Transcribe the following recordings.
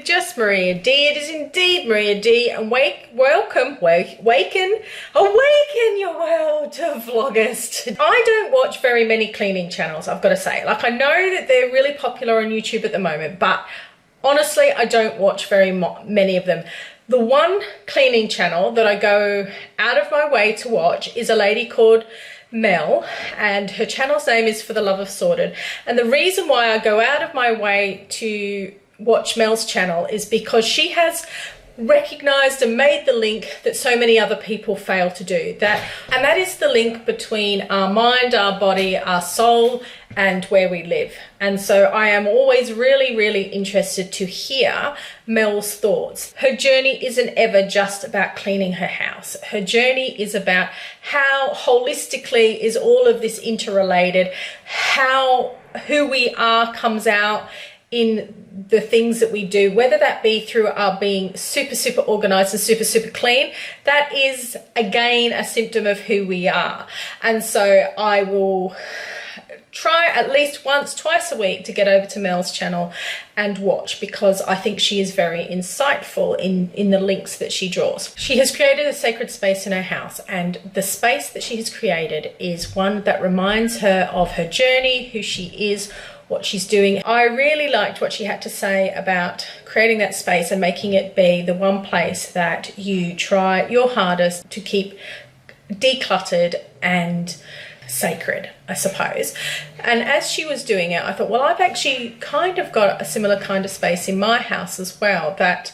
Just Maria D. It is indeed Maria D. And awaken your world to Vlogust. I don't watch very many cleaning channels, I've got to say. Like, I know that they're really popular on YouTube at the moment, but honestly, I don't watch very many of them. The one cleaning channel that I go out of my way to watch is a lady called Mel, and her channel's name is For the Love of Sorted. And the reason why I go out of my way to watch Mel's channel is because she has recognized and made the link that so many other people fail to do, and that is the link between our mind, our body, our soul, and where we live. And so I am always really interested to hear Mel's thoughts. Her journey isn't ever just about cleaning her house. Her journey is about how holistically is all of this interrelated, how who we are comes out in the things that we do, whether that be through our being super organized and super clean. That is again a symptom of who we are. And so I will try at least once, twice a week to get over to Mel's channel and watch, because I think she is very insightful in the links that she draws. She has created a sacred space in her house, and the space that she has created is one that reminds her of her journey, who she is, what she's doing. I really liked what she had to say about creating that space and making it be the one place that you try your hardest to keep decluttered and sacred, I suppose. And as she was doing it, I thought, well, I've actually kind of got a similar kind of space in my house as well, that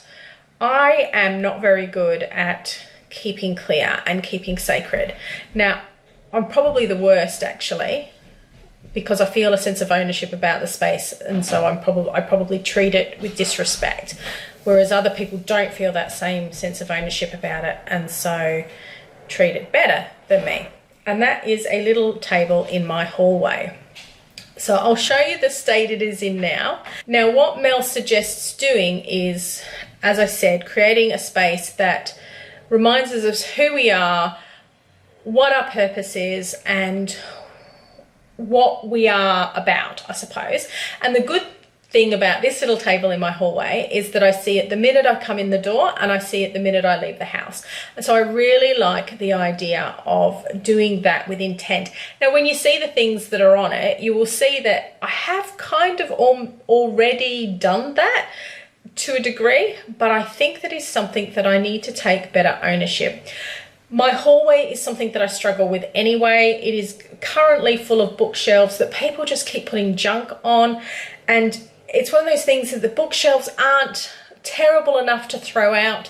I am not very good at keeping clear and keeping sacred. Now, I'm probably the worst, actually, because I feel a sense of ownership about the space, and so I probably treat it with disrespect, whereas other people don't feel that same sense of ownership about it, and so treat it better than me. And that is a little table in my hallway. So I'll show you the state it is in now. Now, what Mel suggests doing is, as I said, creating a space that reminds us of who we are, what our purpose is, and what we are about, I suppose. And the good thing about this little table in my hallway is that I see it the minute I come in the door, and I see it the minute I leave the house. And so I really like the idea of doing that with intent. Now, when you see the things that are on it, you will see that I have kind of already done that to a degree, but I think that is something that I need to take better ownership. My hallway is something that I struggle with anyway. It is currently full of bookshelves that people just keep putting junk on, and it's one of those things that the bookshelves aren't terrible enough to throw out,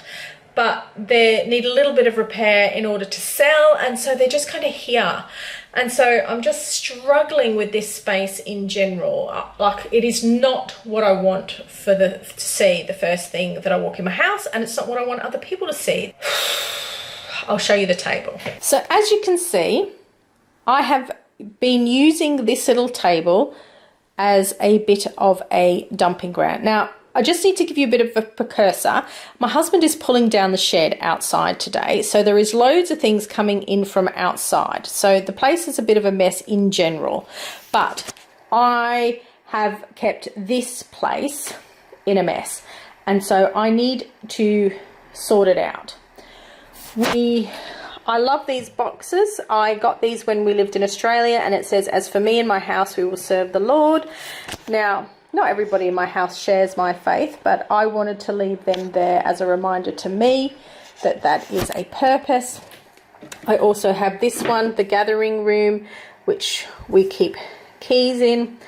but they need a little bit of repair in order to sell, and so they're just kind of here. And so I'm just struggling with this space in general. Like, it is not what I want to see the first thing that I walk in my house, and it's not what I want other people to see. I'll show you the table. So as you can see, I have been using this little table as a bit of a dumping ground. Now, I just need to give you a bit of a precursor. My husband is pulling down the shed outside today, so there is loads of things coming in from outside. So the place is a bit of a mess in general, but I have kept this place in a mess, and so I need to sort it out. I love these boxes. I got these when we lived in Australia, and it says, "As for me and my house, we will serve the Lord." Now, not everybody in my house shares my faith, but I wanted to leave them there as a reminder to me that that is a purpose. I also have this one, the gathering room, which we keep keys in.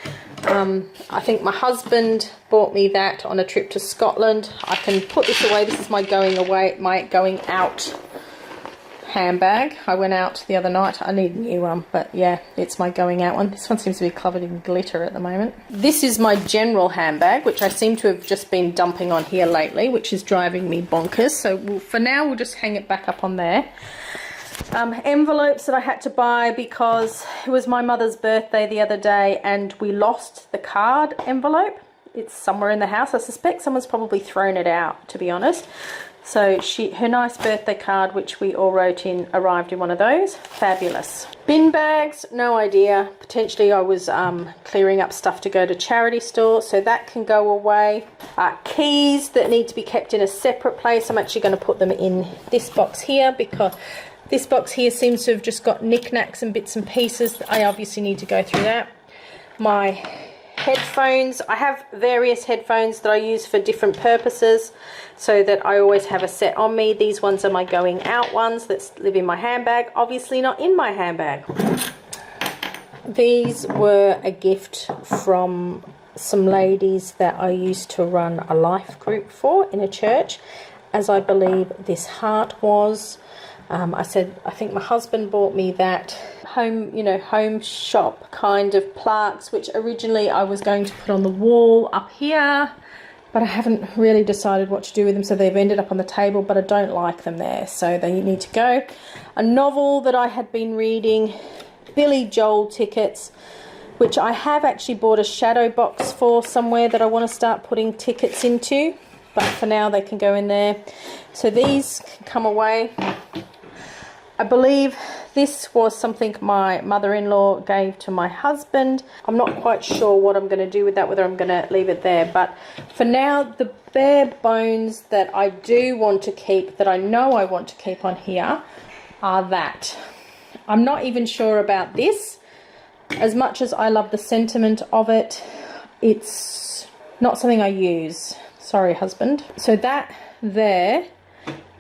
I think my husband bought me that on a trip to Scotland. I can put this away. This is my going out handbag. I went out the other night. I need a new one, but yeah, it's my going out one. This one seems to be covered in glitter at the moment. This is my general handbag, which I seem to have just been dumping on here lately, which is driving me bonkers. So for now, we'll just hang it back up on there. Envelopes that I had to buy because it was my mother's birthday the other day, and we lost the card envelope. It's somewhere in the house. I suspect someone's probably thrown it out, to be honest. So her nice birthday card, which we all wrote in, arrived in one of those. Fabulous. Bin bags, no idea. Potentially I was clearing up stuff to go to charity store, so that can go away. Keys that need to be kept in a separate place. I'm actually going to put them in this box here, because this box here seems to have just got knickknacks and bits and pieces. I obviously need to go through that. My headphones, I have various headphones that I use for different purposes, so that I always have a set on me. These ones are my going out ones that live in my handbag, obviously not in my handbag. These were a gift from some ladies that I used to run a life group for in a church, as I believe this heart was. I think my husband bought me that home shop kind of plaques, which originally I was going to put on the wall up here, but I haven't really decided what to do with them, so they've ended up on the table, but I don't like them there, so they need to go. A novel that I had been reading, Billy Joel tickets, which I have actually bought a shadow box for somewhere that I want to start putting tickets into, but for now they can go in there. So these can come away. I believe this was something my mother-in-law gave to my husband. I'm not quite sure what I'm going to do with that, whether I'm going to leave it there. But for now, the bare bones that I do want to keep, that I know I want to keep on here, are that. I'm not even sure about this. As much as I love the sentiment of it, it's not something I use. Sorry, husband. So that there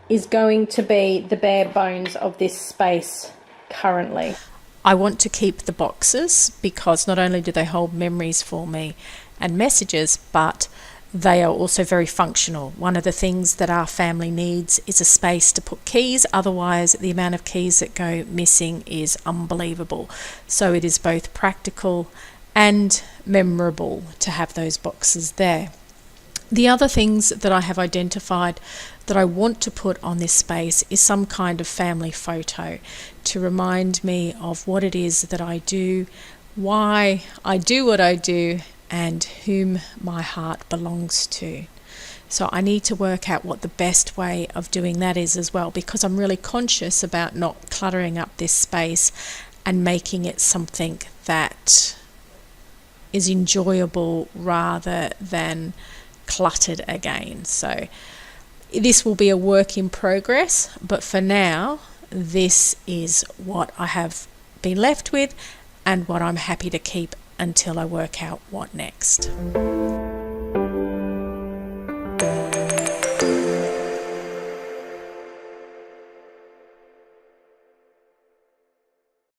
is going to be the bare bones of this space currently. I want to keep the boxes because not only do they hold memories for me and messages, but they are also very functional. One of the things that our family needs is a space to put keys, otherwise the amount of keys that go missing is unbelievable. So it is both practical and memorable to have those boxes there. The other things that I have identified that I want to put on this space is some kind of family photo to remind me of what it is that I do, why I do what I do, and whom my heart belongs to. So I need to work out what the best way of doing that is as well, because I'm really conscious about not cluttering up this space and making it something that is enjoyable rather than cluttered again. So this will be a work in progress, but for now this is what I have been left with and what I'm happy to keep until I work out what next.